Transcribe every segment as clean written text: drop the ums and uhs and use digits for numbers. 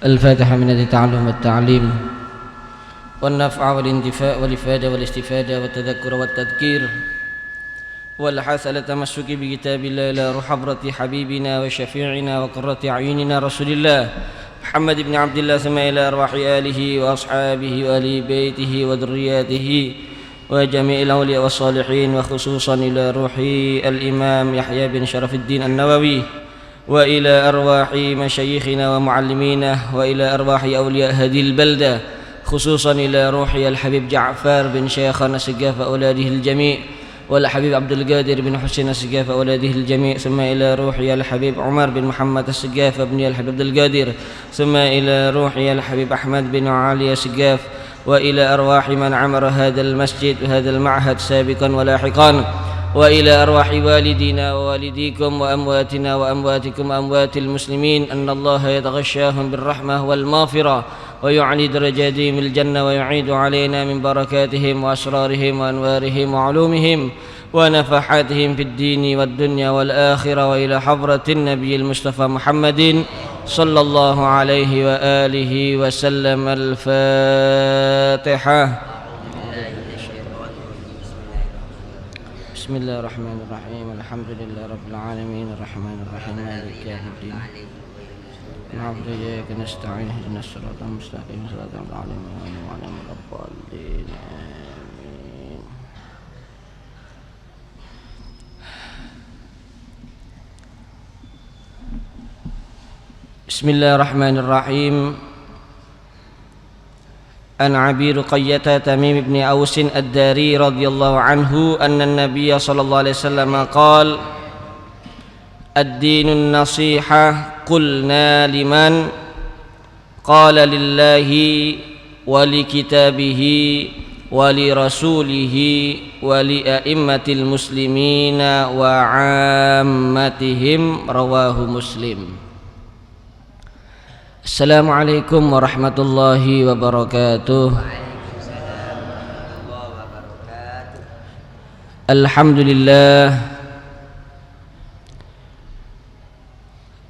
الفاتحة من التعلم والتعليم والنفع والانتفاء والإفادة والاستفادة والتذكر والتذكير والحث على التمسك بكتاب الله إلى روح حضرة حبيبنا وشفيعنا وقرة أعيننا رسول الله محمد بن عبد الله، ثم إلى أرواح آله وأصحابه وآل بيته وذرياته وجميع الأولياء والصالحين، وخصوصا إلى روح الإمام يحيى بن شرف الدين النووي، وإلى أرواح مشايخنا ومعلمينا، وإلى أرواح أولياء هذه البلدة، خصوصا إلى روح الحبيب جعفر بن شيخنا السقاف أولاده الجميع، والحبيب عبد القادر بن حسين السقاف أولاده الجميع، ثم إلى روح الحبيب عمر بن محمد السقاف ابن الحبيب عبد القادر، ثم إلى روح الحبيب أحمد بن علي السقاف، وإلى أرواح من عمر هذا المسجد وهذا المعهد سابقا ولاحقا، وإلى أرواح والدينا ووالديكم وأمواتنا وأمواتكم وأموات المسلمين، أن الله يتغشاهم بالرحمة والمغفرة ويعلي درجاتهم الجنة ويعيد علينا من بركاتهم وأسرارهم وأنوارهم وعلومهم ونفحاتهم في الدين والدنيا والآخرة، وإلى حضرة النبي المصطفى محمد صلى الله عليه وآله وسلم. الفاتحة. بسم الله الرحمن الرحيم. الحمد لله رب العالمين الرحمن الرحيم مالك يوم الدين نعبد وإياك نستعين اهدنا الصراط المستقيم صراط الذين أنعمت عليهم غير المغضوب عليهم ولا الضالين. بسم الله الرحمن الرحيم. عن أبي رقية تميم بن أوس الداري رضي الله عنه أن النبي صلى الله عليه وسلم قال: الدين النصيحة. قلنا: لمن؟ قال: لله ولكتابه ولرسوله ولأئمة المسلمين وعامتهم. رواه مسلم. Assalamualaikum warahmatullahi wabarakatuh.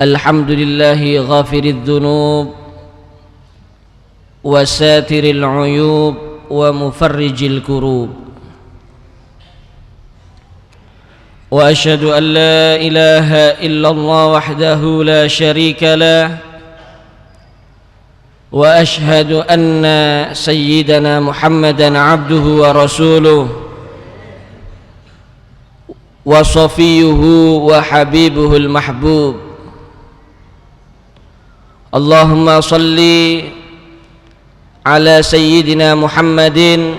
Alhamdulillahi ghafiriz dzunub wa satiril uyub wa mufarrijil kurub, wa asyhadu an la ilaha illallah wahdahu la syarika lah, wa ashhadu anna sayyidana Muhammadan abduhu wa rasuluh wa safiyuhu wa habibuhul mahbub. Allahumma salli ala sayyidina Muhammadin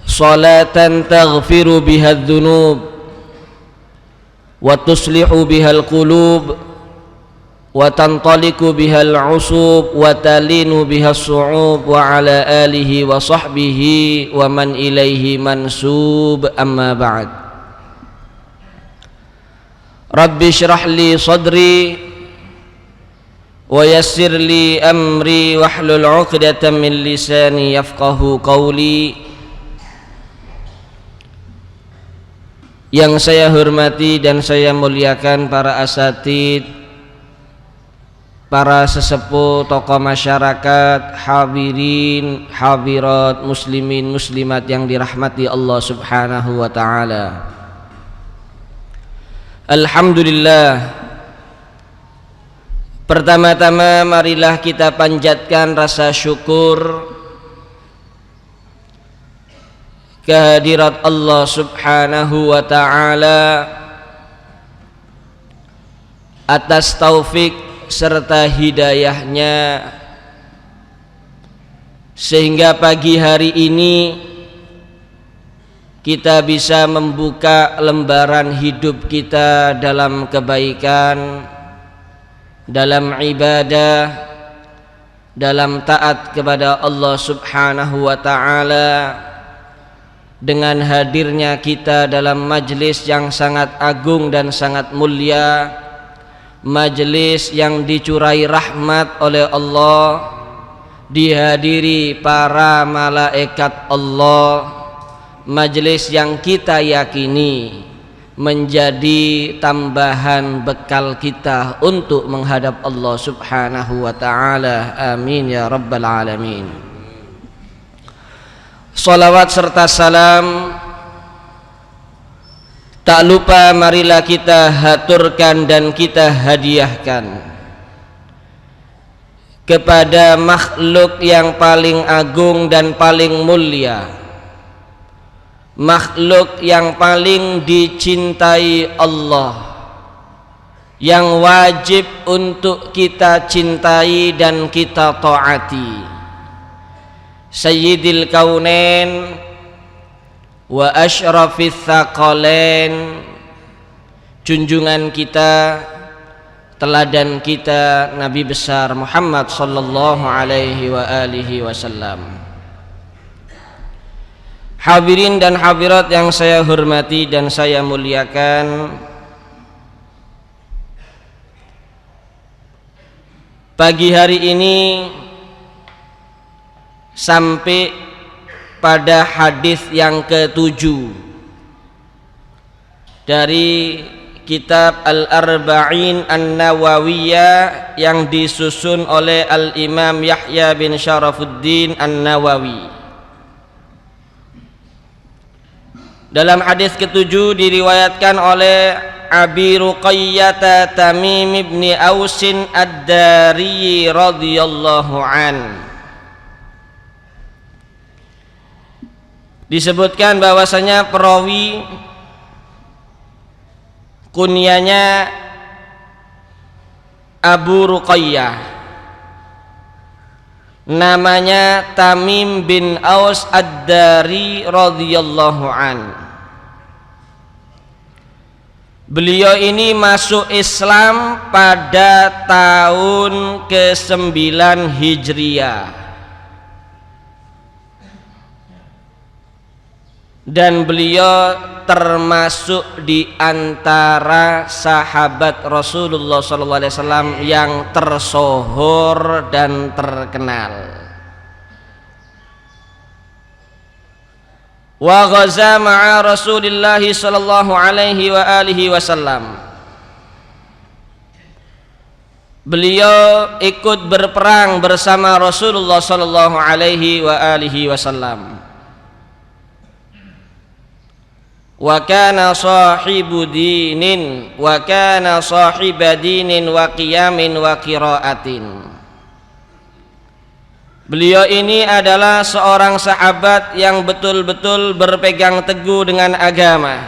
salatan taghfiru biha adh-dhunub wa tuslihu biha al-qulub wa tantaliku bihal usub wa talinu bihas su'ub, wa ala alihi wa sahbihi wa man ilaihi mansub. Amma ba'd. Rabbi syrah li sadri wa yassir li amri wahlul 'uqdatam min lisani yafqahu qawli. Yang saya hormati dan saya muliakan para asatid, para sesepuh, tokoh masyarakat, hadirin, hadirat, muslimin, muslimat yang dirahmati Allah subhanahu wa ta'ala. Alhamdulillah. Pertama-tama marilah kita panjatkan rasa syukur kehadirat Allah subhanahu wa ta'ala atas taufik serta hidayahnya, sehingga pagi hari ini kita bisa membuka lembaran hidup kita dalam kebaikan, dalam ibadah, dalam taat kepada Allah subhanahu wa ta'ala, dengan hadirnya kita dalam majlis yang sangat agung dan sangat mulia, majelis yang dicurai rahmat oleh Allah, dihadiri para malaikat Allah, majelis yang kita yakini menjadi tambahan bekal kita untuk menghadap Allah Subhanahu wa ta'ala. Amin ya rabbal alamin. Salawat serta salam tak lupa marilah kita haturkan dan kita hadiahkan kepada makhluk yang paling agung dan paling mulia, makhluk yang paling dicintai Allah, yang wajib untuk kita cintai dan kita taati, Sayyidil Kaunain wa asyrafis tsaqalain, junjungan kita, teladan kita, Nabi besar Muhammad sallallahu alaihi wa alihi wasallam. Hadirin dan hadirat yang saya hormati dan saya muliakan, pagi hari ini sampai pada hadis yang ke-7 dari kitab Al-Arba'in An-Nawawiyah yang disusun oleh Al-Imam Yahya bin Syarafuddin An-Nawawi. Dalam hadis ke-7 diriwayatkan oleh Abi Ruqayyah Tamim ibn Ausin Ad-Dari radhiyallahu an. Disebutkan bahwasanya perawi kunyanya Abu Ruqayyah, namanya Tamim bin Aus Ad-Dari radhiyallahu an. Beliau ini masuk Islam pada tahun ke-9 Hijriah. Dan beliau termasuk di antara sahabat Rasulullah SAW yang tersohor dan terkenal. Wa ghaza ma'a Rasulillah sallallahu alaihi wa alihi wasallam. Beliau ikut berperang bersama Rasulullah sallallahu alaihi wa alihi wasallam. Wa kana sahibu dinin wa kana sahiba dinin wa qiyamin wa qiraatin. Beliau ini adalah seorang sahabat yang betul-betul berpegang teguh dengan agama,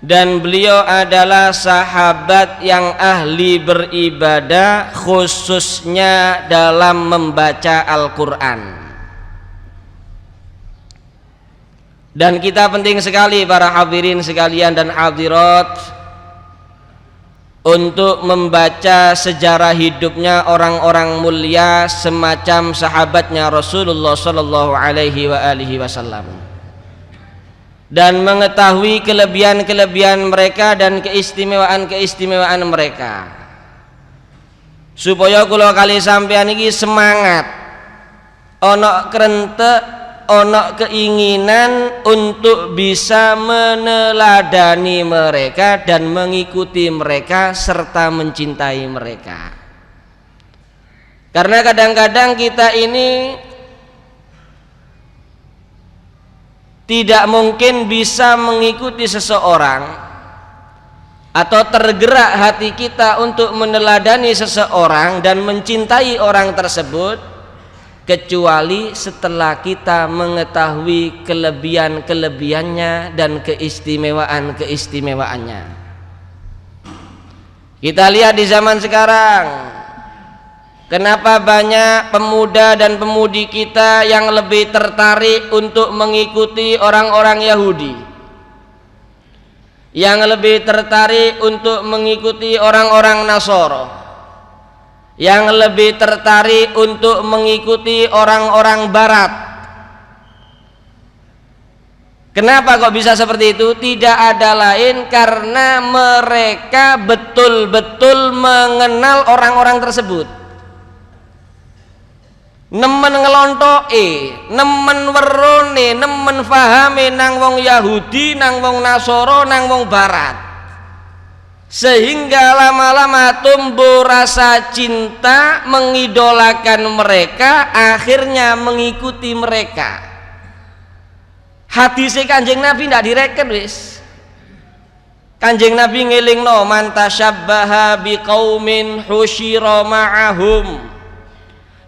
dan beliau adalah sahabat yang ahli beribadah, khususnya dalam membaca Al-Quran. Dan kita penting sekali para hadirin sekalian dan hadirat untuk membaca sejarah hidupnya orang-orang mulia semacam sahabatnya Rasulullah sallallahu alaihi wasallam, dan mengetahui kelebihan-kelebihan mereka dan keistimewaan-keistimewaan mereka, supaya kula kali sampeyan iki semangat, ana krente, ono keinginan untuk bisa meneladani mereka dan mengikuti mereka serta mencintai mereka. Karena kadang-kadang kita ini tidak mungkin bisa mengikuti seseorang atau tergerak hati kita untuk meneladani seseorang dan mencintai orang tersebut kecuali setelah kita mengetahui kelebihan-kelebihannya dan keistimewaan-keistimewaannya. Kita lihat di zaman sekarang, kenapa banyak pemuda dan pemudi kita yang lebih tertarik untuk mengikuti orang-orang Yahudi, yang lebih tertarik untuk mengikuti orang-orang Nasara, yang lebih tertarik untuk mengikuti orang-orang Barat. Kenapa kok bisa seperti itu? Tidak ada lain karena mereka betul-betul mengenal orang-orang tersebut. nemen ngelontoke, nemen werone, nemen fahame nang wong Yahudi, nang wong Nasara, nang wong Barat, sehingga lama-lama tumbuh rasa cinta mengidolakan mereka, akhirnya mengikuti mereka. Hadis Kanjeng Nabi ndak direken wis. Kanjeng Nabi ngelingno man tasyabbaha biqaumin husyira ma'ahum.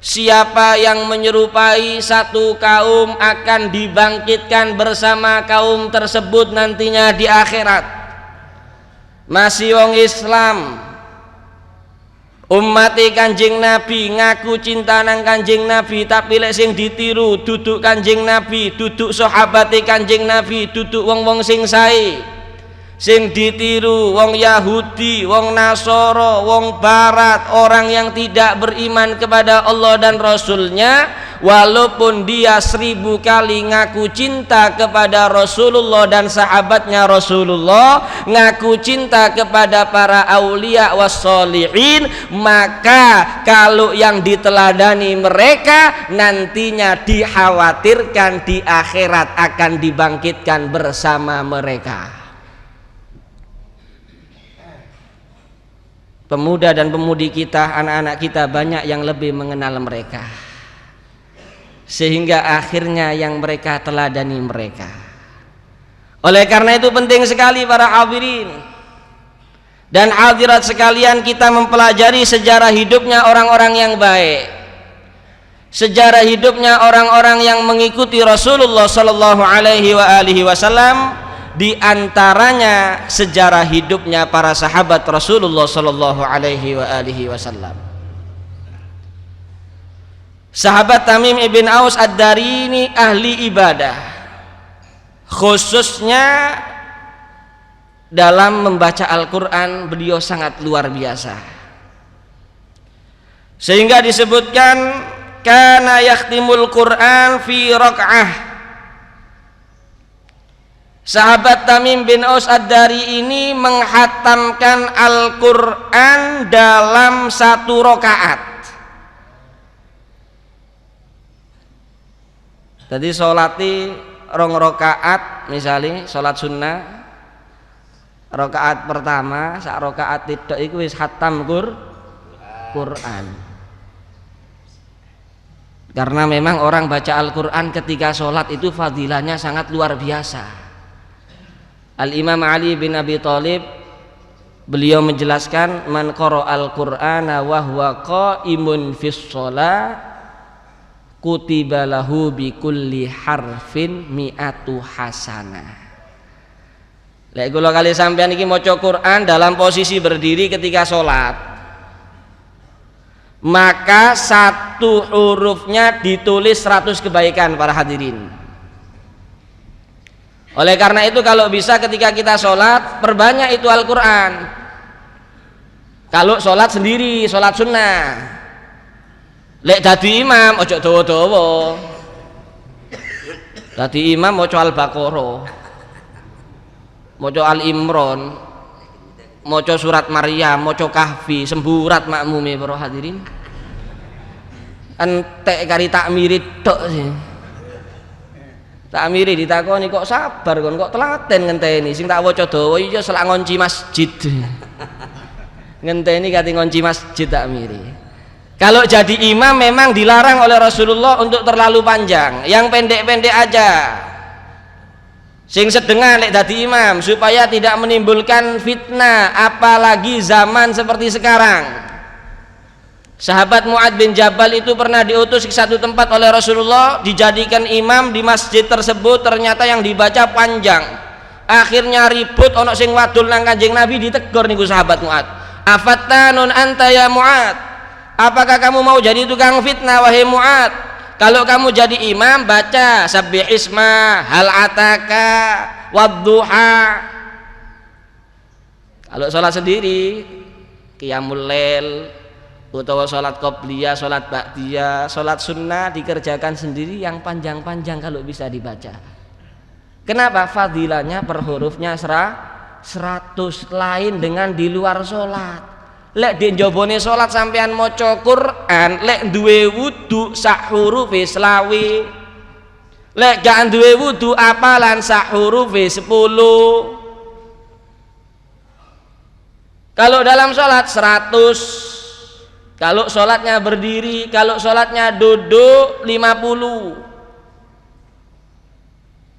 Siapa yang menyerupai satu kaum akan dibangkitkan bersama kaum tersebut nantinya di akhirat. Masih wong Islam, ummati Kanjeng Nabi ngaku cinta nang Kanjeng Nabi, tapi lek sing ditiru duduk Kanjeng Nabi, duduk sahabate Kanjeng Nabi, duduk wong-wong sing sae. Sing ditiru wong Yahudi, wong Nasara, wong Barat, orang yang tidak beriman kepada Allah dan Rasulnya, walaupun dia 1000 kali ngaku cinta kepada Rasulullah dan sahabatnya Rasulullah, ngaku cinta kepada para aulia wassolihin, maka kalau yang diteladani mereka nantinya dikhawatirkan di akhirat akan dibangkitkan bersama mereka. Pemuda dan pemudi kita, anak-anak kita banyak yang lebih mengenal mereka, sehingga akhirnya yang mereka teladani mereka. Oleh karena itu penting sekali para hadirin dan hadirat sekalian kita mempelajari sejarah hidupnya orang-orang yang baik, sejarah hidupnya orang-orang yang mengikuti Rasulullah sallallahu alaihi wasallam. Di antaranya sejarah hidupnya para sahabat Rasulullah sallallahu alaihi wasallam. Sahabat Tamim ibn Aus Ad-Dari ini ahli ibadah, khususnya dalam membaca Al-Quran beliau sangat luar biasa, sehingga disebutkan kana yakhtimul Quran fi rak'ah. Sahabat Tamim bin Aus Ad-Dari ini menghatamkan Al-Quran dalam 1 rakaat. Jadi sholati 2 rakaat, misalnya sholat sunnah rakaat pertama sak rakaat tidak iku wis khatam Quran. Karena memang orang baca Al-Quran ketika sholat itu fadilahnya sangat luar biasa. Al-Imam Ali bin Abi Thalib beliau menjelaskan man qara'al Qur'ana wa huwa qa'imun fis shalah kutiba lahu bi kulli harfin mi'atu hasanah. Lek kula kali sampean iki maca Quran dalam posisi berdiri ketika sholat, maka 1 hurufnya ditulis 100 kebaikan para hadirin. Oleh karena itu kalau bisa ketika kita sholat perbanyak itu Al-Quran. Kalau sholat sendiri, sholat sunnah, lek dadi imam ojo dawa-dawa. Dadi imam maca Al-Baqarah, maca Al-Imran, maca surat Maryam, maca Kahfi, semburat makmume para hadirin. Entek kari takmiri tok sih. Takmiri ditakoni kok sabar kon, kok telaten ngenteni sing tak waca dawa iya selak ngunci masjid. Ngenteni kate ngunci masjid takmiri. Kalau jadi imam memang dilarang oleh Rasulullah untuk terlalu panjang, yang pendek-pendek aja. Sing sedengah lek dadi imam supaya tidak menimbulkan fitnah, apalagi zaman seperti sekarang. Sahabat Mu'ad bin Jabal itu pernah diutus ke satu tempat oleh Rasulullah, dijadikan imam di masjid tersebut, ternyata yang dibaca panjang. Akhirnya ribut, ono sing wadul nang Kanjeng Nabi, ditegur niku sahabat Mu'ad. Afattanun anta ya Mu'ad, apakah kamu mau jadi tukang fitnah wahai Mu'ad? Kalau kamu jadi imam baca sabbih isma, hal ataka, wadduha. Kalau sholat sendiri qiyamul lail utawa sholat qobliyah, sholat ba'diyah, sholat sunnah dikerjakan sendiri yang panjang-panjang kalau bisa dibaca. Kenapa? Fadilahnya per hurufnya 100, lain dengan di luar sholat. Lek di njabane salat sampean maca Quran, lek duwe wudu sak hurufe selawe. Lek gak duwe wudu apalan sak hurufe 10. Kalau dalam salat 100. Kalau salatnya berdiri, kalau salatnya duduk 50.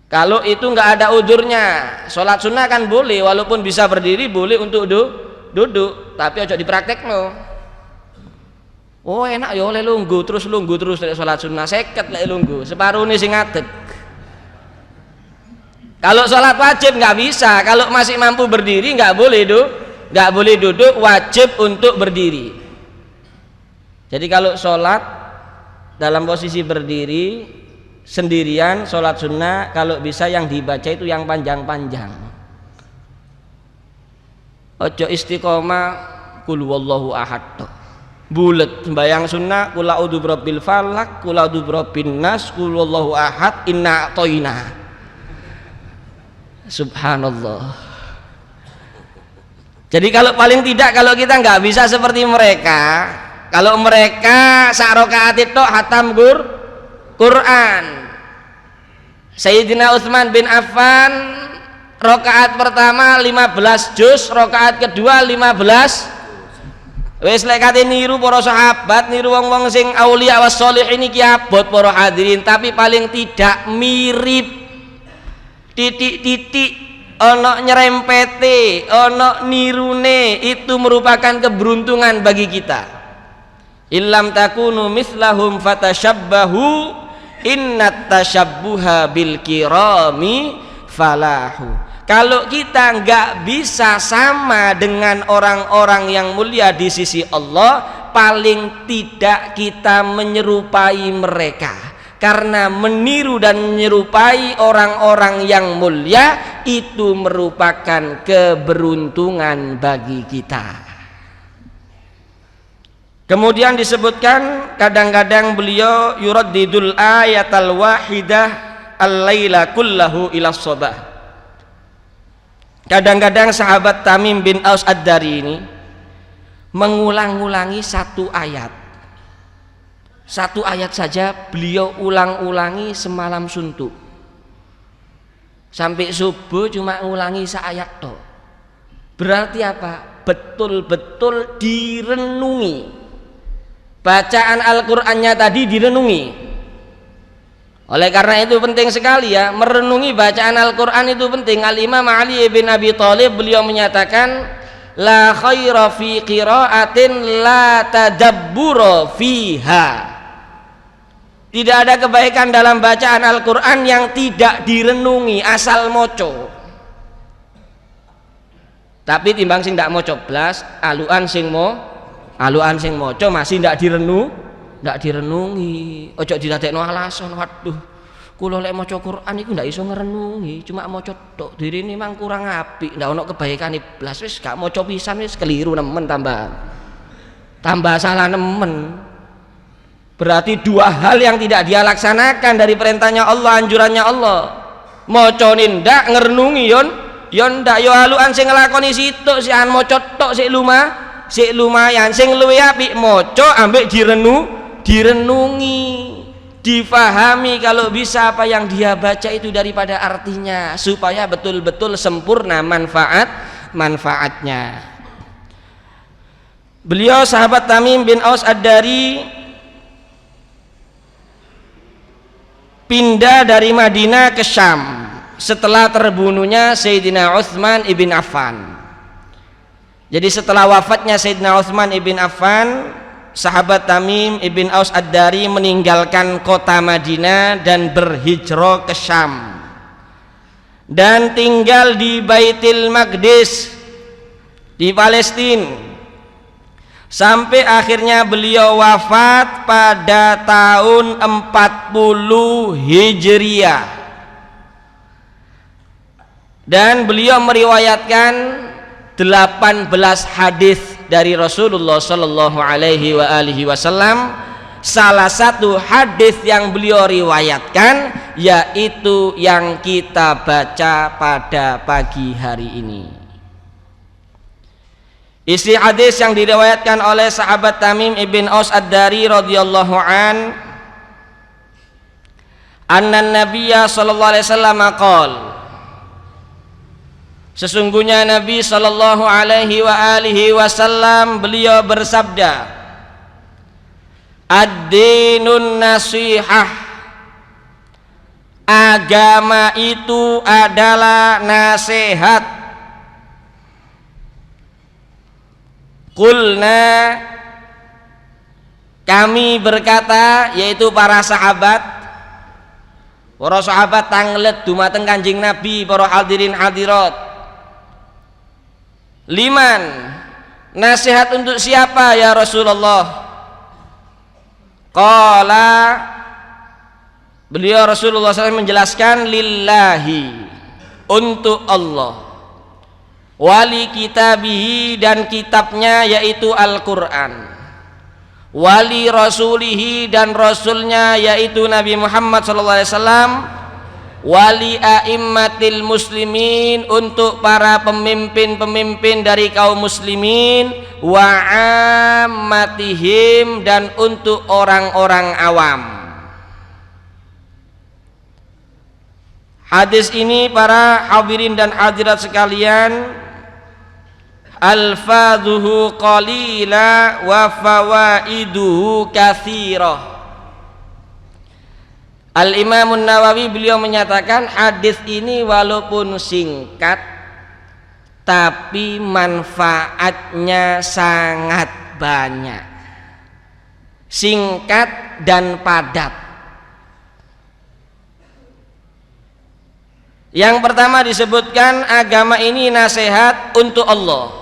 Kalau itu nggak ada udurnya, salat sunnah kan boleh, walaupun bisa berdiri boleh untuk duduk, tapi ojo dipraktekno. Oh enak ya oleh lungguh terus lek salat sunnah 50 lek lungguh, separone sing ngadeg. Kalau salat wajib nggak bisa, kalau masih mampu berdiri nggak boleh duduk, wajib untuk berdiri. Jadi kalau salat dalam posisi berdiri sendirian salat sunnah, kalau bisa yang dibaca itu yang panjang-panjang. Ojo istiqomah kul wallahu ahad tok. Bulet sembayang sunnah kul a'udzu birabbil falaq, kul a'udzu birabbin nas, kul wallahu ahad, inna a'toina. Subhanallah. Jadi kalau paling tidak kalau kita nggak bisa seperti mereka, kalau mereka sak rakaat tok hatam Quran. Sayyidina Utsman bin Affan rakaat pertama 15 juz, rakaat kedua 15. Wis lek kate niru para sahabat, niru wong-wong sing aulia was sholihin iki abot para hadirin, tapi paling tidak mirip. Titik-titik ono nyerempete, ono nirune, itu merupakan keberuntungan bagi kita. Illam takunu mislahum fatashabbahu innat tashabbuha bil kirami falahu. Kalau kita nggak bisa sama dengan orang-orang yang mulia di sisi Allah, paling tidak kita menyerupai mereka. Karena meniru dan menyerupai orang-orang yang mulia itu merupakan keberuntungan bagi kita. Kemudian disebutkan kadang-kadang beliau yuraddidul ayatal wahidah al-laila kullahu ila sabah. Kadang-kadang sahabat Tamim bin Aus Ad-Dari ini mengulang-ulangi satu ayat saja beliau ulang-ulangi semalam suntuk sampai subuh, cuma ngulangi seayat toh. Berarti apa? Betul-betul direnungi bacaan Al-Qur'annya tadi, direnungi. Oleh karena itu penting sekali ya, merenungi bacaan Al-Quran itu penting. Al-Imam Ali bin Abi Thalib beliau menyatakan la khaira fi qiraatin la tadabbura fiha. Tidak ada kebaikan dalam bacaan Al-Quran yang tidak direnungi, asal moco. Tapi timbang sing ndak moco blas, aluan sing moco masih ndak direnungi. Ojo didadekno alasan, waduh kula lek maca Quran iku ndak iso ngrenungi, cuma maca tok dirine mang kurang apik, ndak ono kebaikane blas, wis gak maca pisan wis keliru nemen, tambah salah nemen. Berarti dua hal yang tidak dia laksanakan dari perintahnya Allah, anjurannya Allah. Macane ndak, ngrenungi yon ndak, yo alukan sing nglakoni situk sik an maca tok sik lumayan, sing luwih apik maca ambek direnungi, difahami kalau bisa apa yang dia baca itu daripada artinya, supaya betul-betul sempurna manfaatnya. Beliau sahabat Tamim bin Aus Ad-Dari pindah dari Madinah ke Syam setelah terbunuhnya Sayyidina Utsman ibn Affan. Jadi setelah wafatnya Sayyidina Utsman ibn Affan, sahabat Tamim ibn Aus Ad-Dari meninggalkan kota Madinah dan berhijrah ke Syam dan tinggal di Baitul Maqdis di Palestina sampai akhirnya beliau wafat pada tahun 40 Hijriah, dan beliau meriwayatkan 18 hadis dari Rasulullah Sallallahu Alaihi Wasallam. Salah satu hadis yang beliau riwayatkan yaitu yang kita baca pada pagi hari ini. Isi hadis yang diriwayatkan oleh sahabat Tamim ibn Aus ad-Dari radhiyallahu an, anna nabiyya sallallahu alaihi wasallam qala, sesungguhnya Nabi sallallahu alaihi wa alihi wasallam beliau bersabda, ad-dinun nasihah, agama itu adalah nasihat. Qulna, kami berkata, yaitu para sahabat tanglet dumateng Kanjeng Nabi, para hadirin hadirat, liman, nasihat untuk siapa ya Rasulullah? Qala, beliau Rasulullah SAW menjelaskan, lillahi, untuk Allah, wali kitabihi, dan kitabnya yaitu Al-Quran, wali rasulihi, dan rasulnya yaitu Nabi Muhammad SAW, wali a'immatil muslimin, untuk para pemimpin-pemimpin dari kaum muslimin, wa ammatihim, dan untuk orang-orang awam. Hadis ini para hadirin dan hadirat sekalian, alfadhuhu qalila wa fawaiduhu katsirah. Al-Imam Nawawi beliau menyatakan hadis ini walaupun singkat tapi manfaatnya sangat banyak, singkat dan padat. Yang pertama disebutkan agama ini nasihat untuk Allah.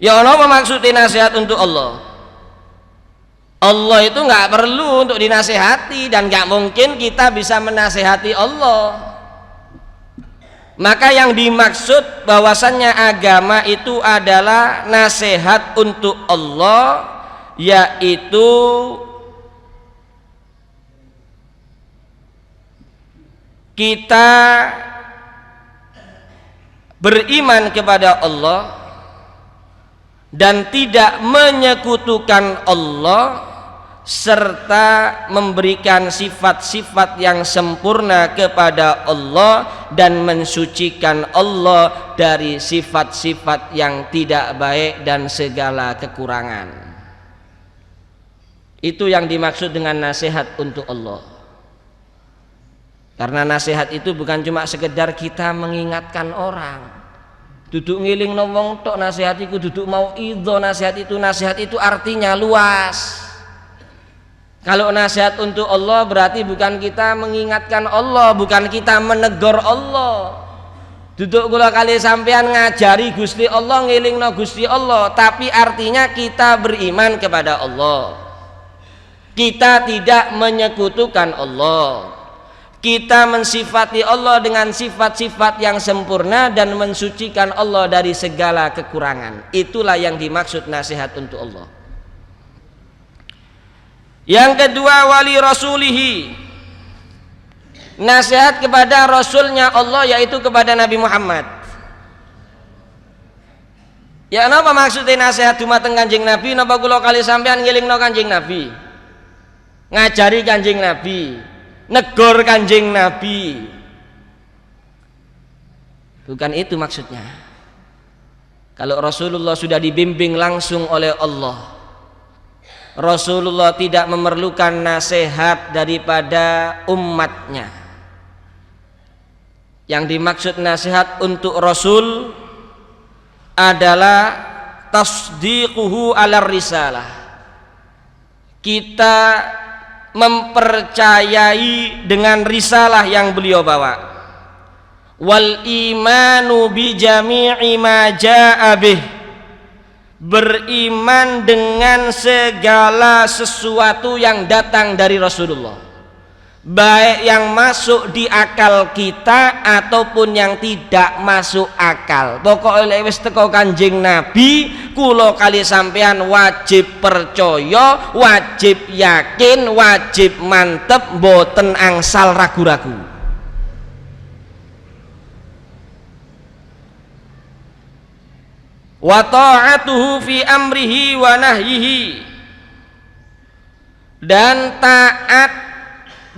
Ya Allah, maksudnya nasihat untuk Allah. Allah itu nggak perlu untuk dinasehati, dan nggak mungkin kita bisa menasehati Allah. Maka yang dimaksud bahwasannya agama itu adalah nasihat untuk Allah, yaitu kita beriman kepada Allah dan tidak menyekutukan Allah, serta memberikan sifat-sifat yang sempurna kepada Allah dan mensucikan Allah dari sifat-sifat yang tidak baik dan segala kekurangan. Itu yang dimaksud dengan nasihat untuk Allah. Karena nasihat itu bukan cuma sekedar kita mengingatkan orang, duduk ngiling wong tok, nasihat itu duduk mau idho, nasihat itu artinya luas. Kalau nasihat untuk Allah berarti bukan kita mengingatkan Allah, bukan kita menegur Allah. Duduk kula kali sampean ngajari Gusti Allah, ngilingno Gusti Allah, tapi artinya kita beriman kepada Allah. Kita tidak menyekutukan Allah. Kita mensifati Allah dengan sifat-sifat yang sempurna dan mensucikan Allah dari segala kekurangan. Itulah yang dimaksud nasihat untuk Allah. Yang kedua, wali rasulihi, nasihat kepada rasulnya Allah, yaitu kepada Nabi Muhammad. Ya, napa maksudnya nasihat dumateng Kanjeng Nabi? Napa kula kali sampean ngilingno Kanjeng Nabi, ngajari Kanjeng Nabi, negor Kanjeng Nabi? Bukan itu maksudnya. Kalau Rasulullah sudah dibimbing langsung oleh Allah, Rasulullah tidak memerlukan nasihat daripada umatnya. Yang dimaksud nasihat untuk Rasul adalah tasdiquhu ala risalah. Kita mempercayai dengan risalah yang beliau bawa. Wal imanu bi jami'i ma jaa'a bih, beriman dengan segala sesuatu yang datang dari Rasulullah, baik yang masuk di akal kita ataupun yang tidak masuk akal. Pokoknya wis teko Kanjeng Nabi, kula kali sampean wajib percaya, wajib yakin, wajib mantep, mboten angsal ragu-ragu. wa ta'atuhu fi amrihi wa nahyihi, dan taat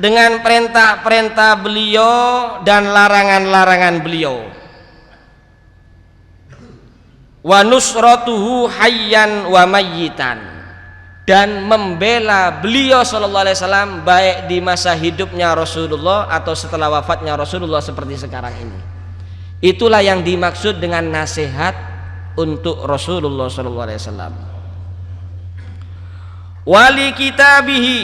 dengan perintah-perintah beliau dan larangan-larangan beliau, wa nusratuhu hayyan wa mayyitan, dan membela beliau sallallahu alaihi wasallam baik di masa hidupnya Rasulullah atau setelah wafatnya Rasulullah seperti sekarang ini. Itulah yang dimaksud dengan nasihat untuk Rasulullah sallallahu alaihi wasallam. Wali kitabihi,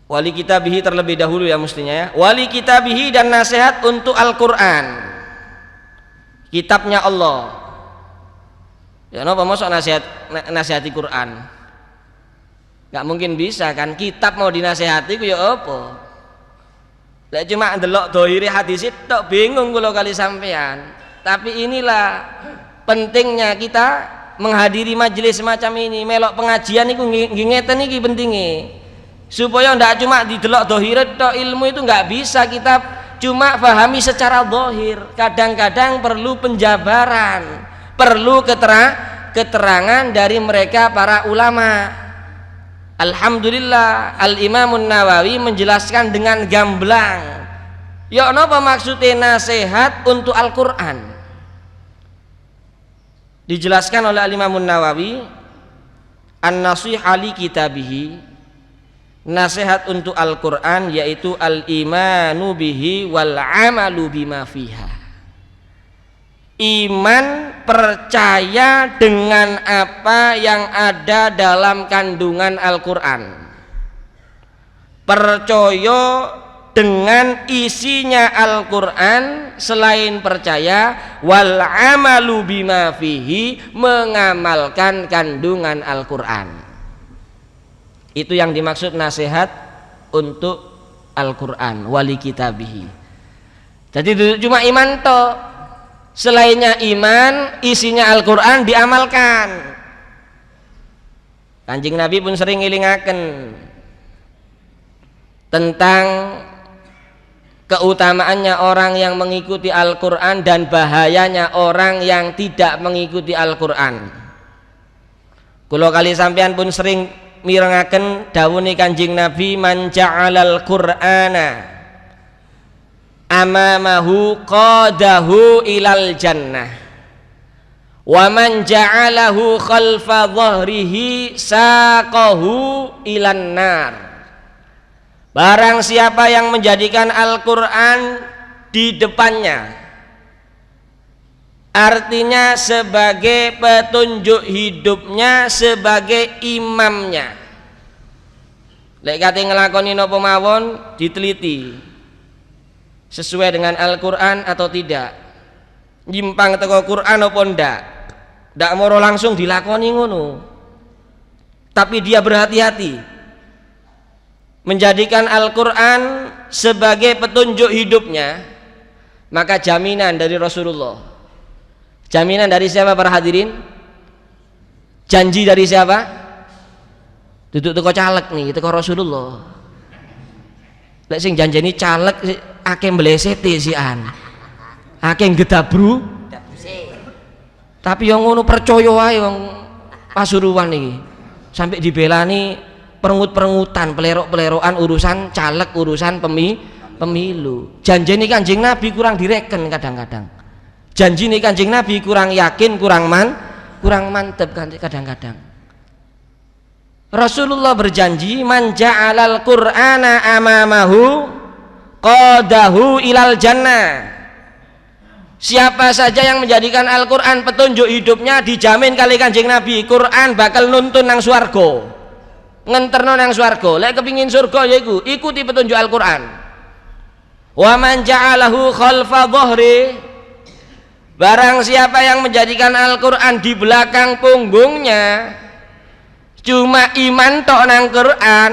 wali kitabihi terlebih dahulu ya mestinya ya. Wali kitabihi, dan nasihat untuk Al-Qur'an, kitabnya Allah. Ya napa mosok nasihati Quran? Gak mungkin bisa kan, kitab mau dinasihati ku ya apa? Lek cuma ndelok dohire hadis tok bingung kula kali sampean. Tapi inilah pentingnya kita menghadiri majelis semacam ini, melok pengajian niku nggih ngeten iki pentinge. Supaya ndak cuma didelok dohire tok, ilmu itu nggak bisa kita cuma pahami secara dohir. Kadang-kadang perlu penjabaran, perlu keterangan dari mereka para ulama. Alhamdulillah Al-Imamun Nawawi menjelaskan dengan gamblang. Ya napa maksudnya nasihat untuk Al-Qur'an? Dijelaskan oleh Al-Imamun Nawawi, an-nasihah li kitabihi, nasihat untuk Al-Qur'an yaitu al-imanu bihi wal amalu bima fiha. Iman, percaya dengan apa yang ada dalam kandungan Al-Qur'an, percaya dengan isinya Al-Qur'an, selain percaya wal amalu bima fihi, mengamalkan kandungan Al-Qur'an. Itu yang dimaksud nasihat untuk Al-Qur'an, wali kitabihi. Jadi cuma iman toh, selainnya iman, isinya Al-Qur'an diamalkan. Kanjeng Nabi pun sering ngilingaken tentang keutamaannya orang yang mengikuti Al-Qur'an dan bahayanya orang yang tidak mengikuti Al-Qur'an. Kula kali sampean pun sering mirengaken dawuhe Kanjeng Nabi, man ja'alal Qur'ana amamahu qadahu ilal jannah wa man ja'alahu khalfa dhahrihi saqahu ilan nar. Barang siapa yang menjadikan Al-Qur'an di depannya, artinya sebagai petunjuk hidupnya, sebagai imamnya, lek kate nglakoni napa mawon diteliti sesuai dengan Al-Qur'an atau tidak, nyimpang teko Qur'an apa ndak moro langsung dilakoni ngono, tapi dia berhati-hati menjadikan Al-Qur'an sebagai petunjuk hidupnya, maka jaminan dari Rasulullah. Jaminan dari siapa para hadirin? Janji dari siapa? Duduk teko caleg nih, teko Rasulullah. Lek sing janjeni caleg akeh mlesete sian, akeh gedabru, tapi yang ngono percaya wae wong Pasuruan iki, sampai dibelani perengut-perengutan, pelerok-pelerokan urusan caleg, urusan pemilu. Janjeni Kanjeng Nabi kurang direken kadang-kadang. Janji nih Kanjeng Nabi kurang yakin, kurang mantep kadang-kadang. Rasulullah berjanji, man ja'alal Qur'ana amamahu qadahu ilal jannah. Siapa saja yang menjadikan Al-Qur'an petunjuk hidupnya, dijamin kali Kanjeng Nabi, Qur'an bakal nuntun nang swarga, ngenterno nang swarga. Lek kepingin surga yaiku ikuti petunjuk Al-Qur'an. Wa man ja'alahu khalfa dhahri, barang siapa yang menjadikan Al-Qur'an di belakang punggungnya, cuma iman tok nang Qur'an,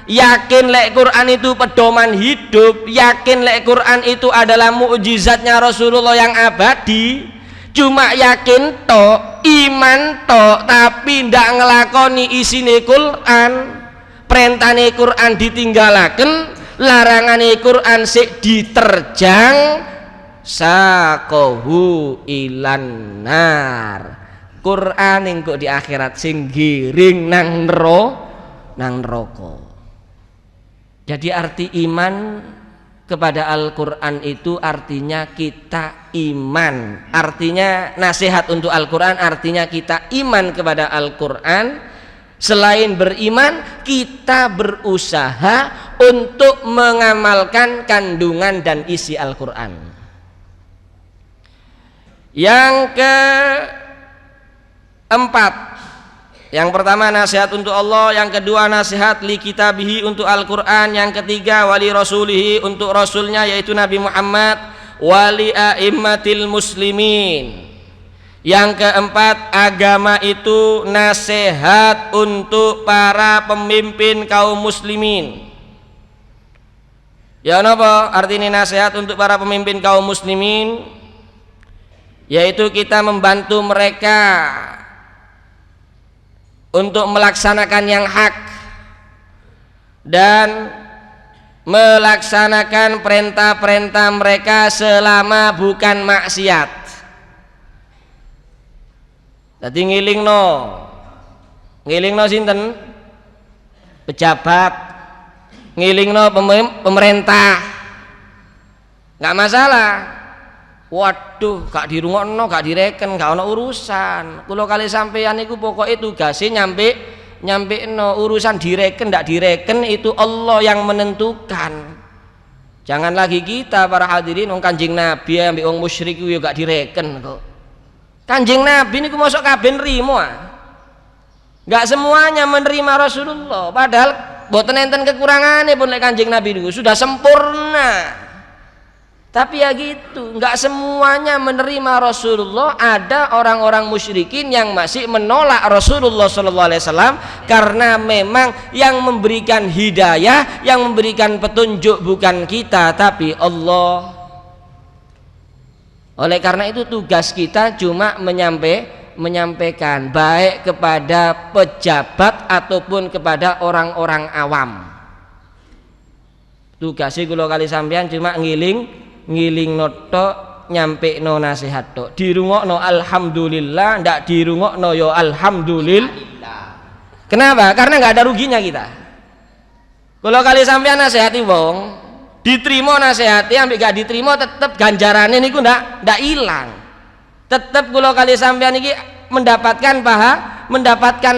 yakin lek Qur'an itu pedoman hidup, yakin lek Qur'an itu adalah mukjizatnya Rasulullah yang abadi, cuma yakin tok, iman tok, tapi ndak ngelakoni isine Qur'an, perintahane Qur'an ditinggalaken, larangane Qur'an sik diterjang, saqahu ilan nar. Quran engko di akhirat sing giring nang neraka. Jadi arti iman kepada Al-Quran itu artinya kita iman. Artinya nasihat untuk Al-Quran artinya kita iman kepada Al-Quran. Selain beriman, kita berusaha untuk mengamalkan kandungan dan isi Al-Quran. Yang keempat, yang pertama nasihat untuk Allah, yang kedua nasihat li kitabihi untuk Al-Quran, yang ketiga wali rasulihi untuk rasulnya yaitu Nabi Muhammad, wali a'immatil muslimin. Yang keempat, agama itu nasihat untuk para pemimpin kaum muslimin. Ya napa artinya nasihat untuk para pemimpin kaum muslimin? Yaitu kita membantu mereka untuk melaksanakan yang hak dan melaksanakan perintah-perintah mereka selama bukan maksiat. Dadi ngilingno sinten? Pejabat, ngilingno pemerintah. Enggak masalah. Waduh, gak dirungokno, gak direken, gak ono urusan. Kula kali sampeyan iku pokoke tugase nyampekno, urusan direken ndak direken itu Allah yang menentukan. Jangan lagi kita para hadirin wong Kanjeng Nabi ambek wong musyrik yo gak direken kok. Kanjeng Nabi niku mosok kabeh nrimo ah. Gak semuanya menerima Rasulullah, padahal mboten enten kekurangane pun lek Kanjeng Nabi niku sudah sempurna. Tapi ya gitu, nggak semuanya menerima Rasulullah. Ada orang-orang musyrikin yang masih menolak Rasulullah SAW karena memang yang memberikan hidayah, yang memberikan petunjuk bukan kita tapi Allah. Oleh karena itu tugas kita cuma menyampaikan baik kepada pejabat ataupun kepada orang-orang awam. Tugasnya kula kali sampean cuma ngiling noto nyampe no nasihat tok, dirungokno alhamdulillah, ndak dirungokno yo alhamdulillah. Kenapa? Karena nggak ada ruginya kita. Kalau kali sampean nasihati wong, diterima nasihati, ambek gak diterima tetep ganjarane niku ndak hilang. Tetep kalau kali sampean iki mendapatkan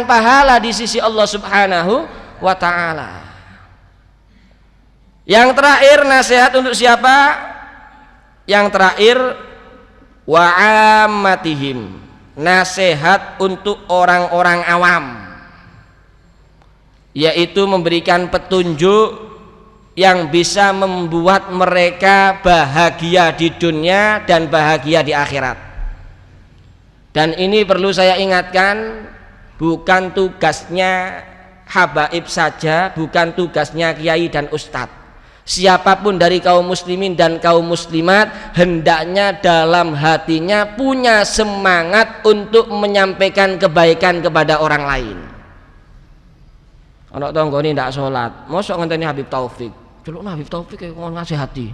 pahala di sisi Allah Subhanahu wa taala. Yang terakhir nasihat untuk siapa? Yang terakhir wa'ammatihim, nasihat untuk orang-orang awam, yaitu memberikan petunjuk yang bisa membuat mereka bahagia di dunia dan bahagia di akhirat. Dan ini perlu saya ingatkan, bukan tugasnya habaib saja, bukan tugasnya kiai dan ustadz. Siapapun dari kaum muslimin dan kaum muslimat hendaknya dalam hatinya punya semangat untuk menyampaikan kebaikan kepada orang lain. Anak tanggane ndak salat, mosok ngenteni Habib Taufik. Celuk Habib Taufik kaya ngomong ngasihati.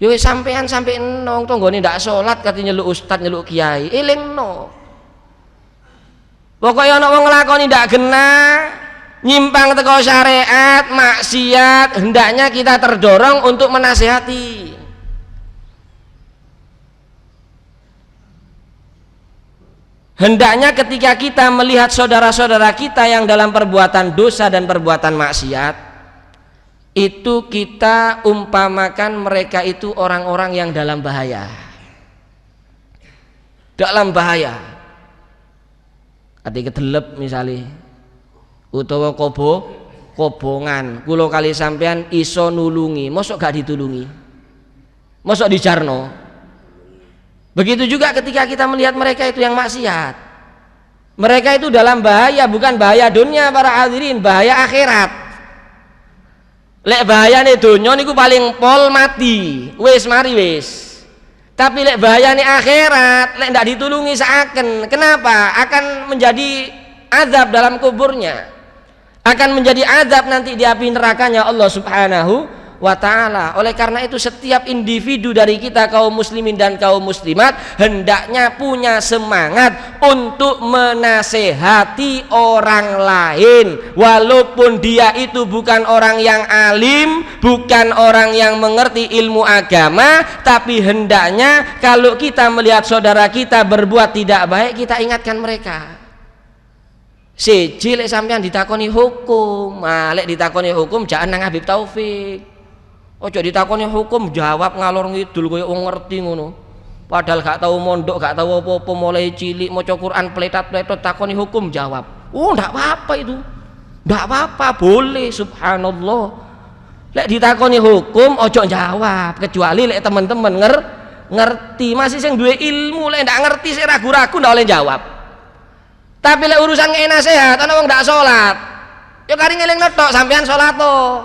Ya wis sampean sampe nong tanggane ndak salat kate nyeluk ustaz nyeluk kiai, elingno. Pokoke ana wong nglakoni ndak genah, nyimpang teko syariat, maksiat, hendaknya kita terdorong untuk menasihati. Hendaknya ketika kita melihat saudara-saudara kita yang dalam perbuatan dosa dan perbuatan maksiat, itu kita umpamakan mereka itu orang-orang yang dalam bahaya. Dalam bahaya. Ati kedelep misalnya, utawa kobongan, kula kali sampean iso nulungi, mosok gak ditulungi, mosok dijarno. Begitu juga ketika kita melihat mereka itu yang maksiat, mereka itu dalam bahaya, bukan bahaya dunia para hadirin, bahaya akhirat. Lek bahayane dunia niku paling pol mati, wis mari wis. Tapi lek bahayane akhirat, lek ndak ditulungi seakan, kenapa? Akan menjadi azab dalam kuburnya, akan menjadi azab nanti di api nerakanya Allah Subhanahu wa ta'ala. Oleh karena itu setiap individu dari kita kaum muslimin dan kaum muslimat hendaknya punya semangat untuk menasehati orang lain, walaupun dia itu bukan orang yang alim, bukan orang yang mengerti ilmu agama, tapi hendaknya kalau kita melihat saudara kita berbuat tidak baik, kita ingatkan mereka. Siji lek sampean ditakoni hukum, lek ditakoni hukum jangan nang Habib Taufik. Ojo ditakoni hukum jawab ngalor ngidul koyo wong ngerti ngono. Padahal gak tahu mondok, gak tahu apa-apa, mulai cilik maca Quran pletat-pletot, takoni hukum jawab. Oh, ndak apa-apa itu. Ndak apa-apa, boleh, subhanallah. Lek ditakoni hukum ojo jawab, kecuali lek teman-teman ngerti, masih sing duwe ilmu, lek ndak ngerti sik ragu-ragu ndak oleh jawab. Tapi lek urusan ngene nasihat, ana wong ndak salat. Ya kari ngelingno tok sampean salat to.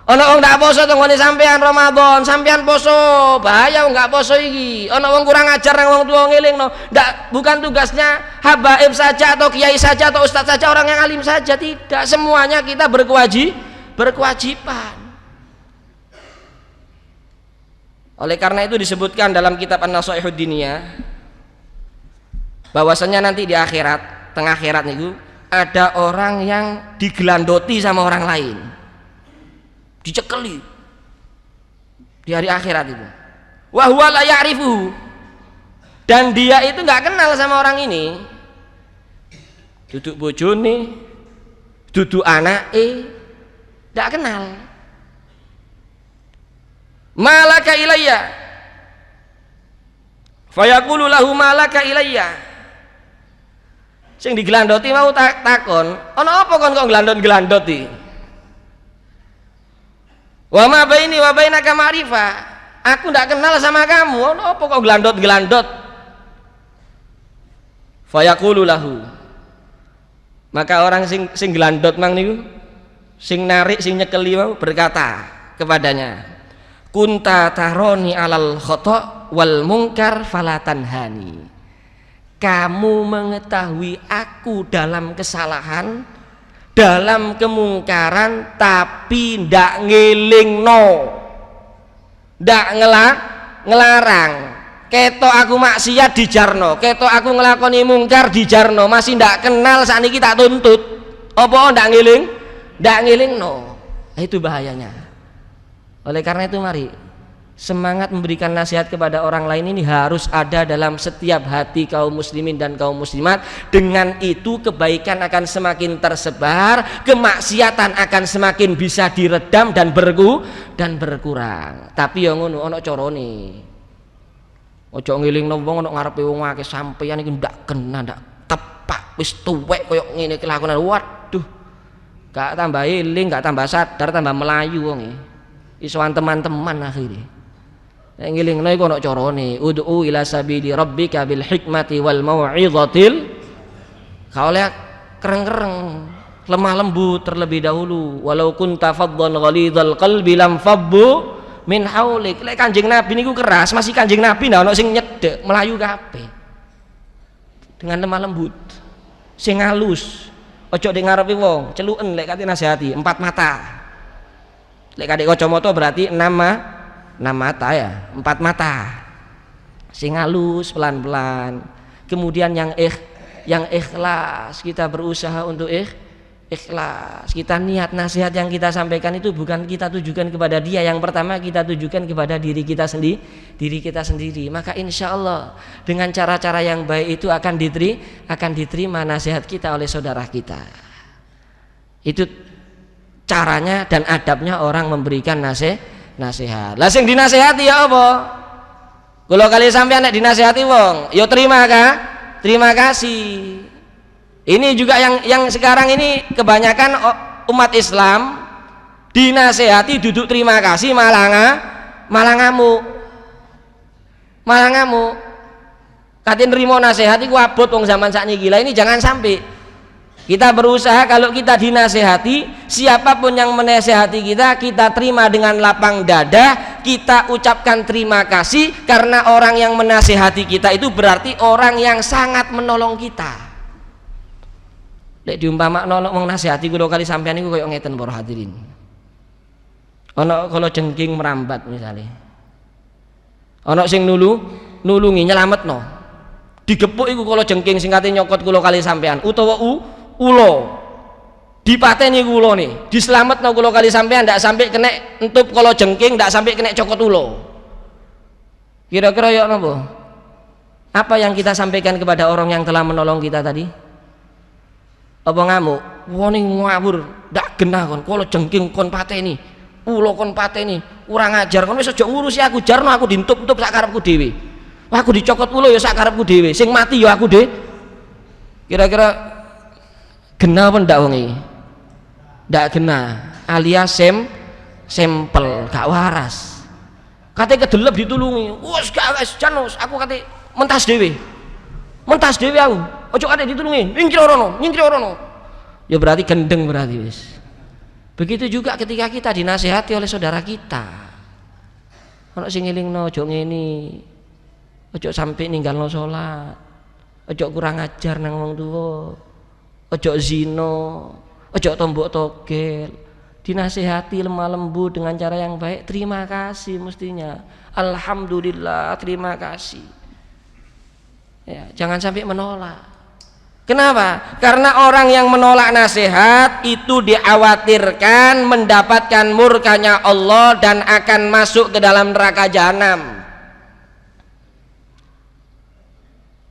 Ana wong ndak poso tenggone sampean Ramadan, sampean poso, bahaya wong nggak poso iki. Ana wong kurang ajar nang wong tuwa ngelingno. Ndak, bukan tugasnya habaib saja atau kiai saja atau ustaz saja, orang yang alim saja, tidak. Semuanya kita berkewajiban. Oleh karena itu disebutkan dalam kitab An-Nasaihud Diniyah bahwasanya nanti di akhirat, tengah akhirat niku ada orang yang digelandoti sama orang lain. Dicekeli di hari akhirat itu. Wa huwa la ya'rifuhu. Dan dia itu nggak kenal sama orang ini. Duduk bojone, duduk anake, nggak kenal. Malaka ilayya. Fayaqulu lahu malaka ilayya. Sing digelandoti mau takon, ana apa kon kok gelandot-gelandoti? Wa ma baini wa bainaka ma'rifah. Aku ndak kenal sama kamu. Apa kok gelandot-gelandot? Fayaqulu lahu. Maka orang sing gelandot mang niku, sing narik, sing nyekeli mau berkata kepadanya, kunta taroni alal khata' wal munkar falatanhani. Kamu mengetahui aku dalam kesalahan, dalam kemungkaran, tapi ndak ngelingno, ndak ngelarang. Ketok aku maksiat dijarno, ketok aku ngelakoni mungkar dijarno, masih ndak kenal sakniki tak tuntut. Apa ndak ngilingno? Itu bahayanya. Oleh karena itu mari semangat memberikan nasihat kepada orang lain ini harus ada dalam setiap hati kaum muslimin dan kaum muslimat. Dengan itu kebaikan akan semakin tersebar, kemaksiatan akan semakin bisa diredam dan berkurang. Tapi yang ngono ana carane. Ojo ngilingno wong ana ngarepe wong akeh sampeyan iki ndak kena, ndak tepak, wis tuwek koyo ngene iki lakonan. Waduh. Gak tambah eling, gak tambah sadar, tambah melayu wong e. Isoan teman-teman akhirnya. Ngilingno iku ana carane. Ud'u ila sabili rabbika bil hikmati wal mau'izatil. Kau lihat kereng-kereng, lemah lembut terlebih dahulu. Walau kunta faddan ghalidhal qalbi lam fabbu min haulik. Lek Kanjeng Nabi niku keras, masih Kanjeng Nabi ndak ono sing nyedek, melayu kabeh. Dengan lemah lembut, sing halus. Ojo dek ngarepe wong, celuken lek kate nasihati, empat mata. Lek kadek kacamata berarti enam mata ya, empat mata. Sing halus pelan-pelan. Kemudian yang ikhlas, kita berusaha untuk ikhlas. Kita niat nasihat yang kita sampaikan itu bukan kita tujukan kepada dia. Yang pertama kita tujukan kepada diri kita sendiri. Maka insya Allah dengan cara-cara yang baik itu akan diterima nasihat kita oleh saudara kita. Itu caranya dan adabnya orang memberikan nasihat. Lah sing dinasihati ya apa? Kalau kali sampean nek dinasihati wong, yo terima kasih. Ini juga yang sekarang ini kebanyakan umat Islam dinasehati duduk terima kasih malah ngamuk. Katin nrimo nasihat iku abot wong zaman sakniki. Lah ini jangan sampai kita berusaha kalau kita dinasehati, siapapun yang menasehati kita terima dengan lapang dada, kita ucapkan terima kasih karena orang yang menasehati kita itu berarti orang yang sangat menolong kita. Lek diumpamakno wong nasihati kula kali sampean niku koyo ngeten para hadirin. Ana kalajengking merambat misalnya. Ana sing nulungi nyelametno. Digepuk iku kalajengking sing kate nyokot kula kali sampean utawa ula. Dipateni kula nih, dislametno kula kali sampean ndak sampai kena entup kalajengking, ndak sampai kena cokot ula. Kira-kira ya napa? Apa yang kita sampaikan kepada orang yang telah menolong kita tadi? Apa ngamuk? Wah ning ngawur, ndak genah kon kalajengking kon pateni. Ula kon pateni, kurang ajar kon wis aja ngurusi aku, jarno aku dintup-tup sak karepku dhewe. Aku dicokot ula ya sak karepku dhewe, sing mati ya aku dhewe. Kira-kira genah apa ndak wong iki? Ndak genah, alias sampel gak waras. Kate kedelep ditulungi. Wes gak wis jan aku kate mentas dhewe. Mentas dhewe aku. Ojo kate ditulungi, nyingkir rono. Ya berarti gendeng berarti wis. Begitu juga ketika kita dinasihati oleh saudara kita. Ono sing ngelingno ojo ngene. Ojo sampai ninggalno salat. Ojo kurang ajar nang wong tuwa. Ojo zina, ojo tombok togel. Dinasihati lemah lembut dengan cara yang baik. Terima kasih mestinya. Alhamdulillah, terima kasih. Ya, jangan sampai menolak. Kenapa? Karena orang yang menolak nasihat itu dikhawatirkan mendapatkan murkanya Allah dan akan masuk ke dalam neraka jahanam.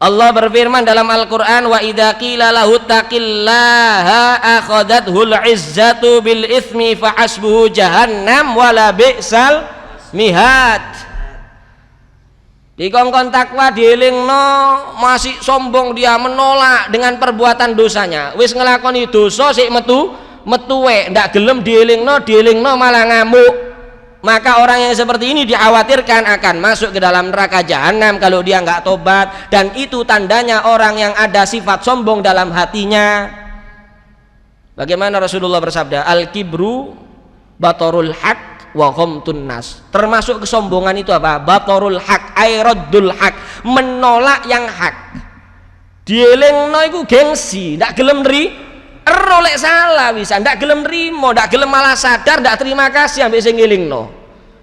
Allah berfirman dalam Al-Quran, wa idza qila lahu taqillaha akhadathul izzatu bil itsmi fa hasbuhu jahannam wala bi'sal mihad. Dikongkon takwa dielingno masih sombong dia menolak dengan perbuatan dosanya. Wis ngelakoni dosa sik metu wek ndak gelem dielingno malah ngamuk. Maka orang yang seperti ini dikhawatirkan akan masuk ke dalam neraka jahanam kalau dia enggak tobat, dan itu tandanya orang yang ada sifat sombong dalam hatinya. Bagaimana Rasulullah bersabda, al-kibru batorul haq wa ghamtun nas. Termasuk kesombongan itu apa? Batorul haq ay raddul haq, menolak yang hak. Dielingno iku gengsi, ndak gelem rolek salah bisa, ndak gelem nrimo, ndak gelem malah sadar, ndak terima kasih ambek sing ngelingno.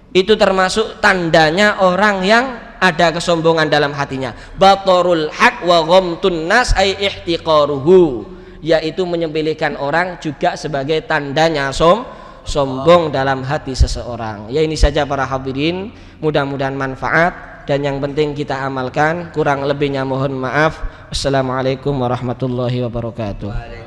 Itu termasuk tandanya orang yang ada kesombongan dalam hatinya. Batorul haq wa ghamtun nas ay ihtiqaruhu, yaitu menyembelihkan orang juga sebagai tandanya sombong dalam hati seseorang. Ya ini saja para hadirin, mudah-mudahan manfaat dan yang penting kita amalkan. Kurang lebihnya mohon maaf. Assalamualaikum warahmatullahi wabarakatuh.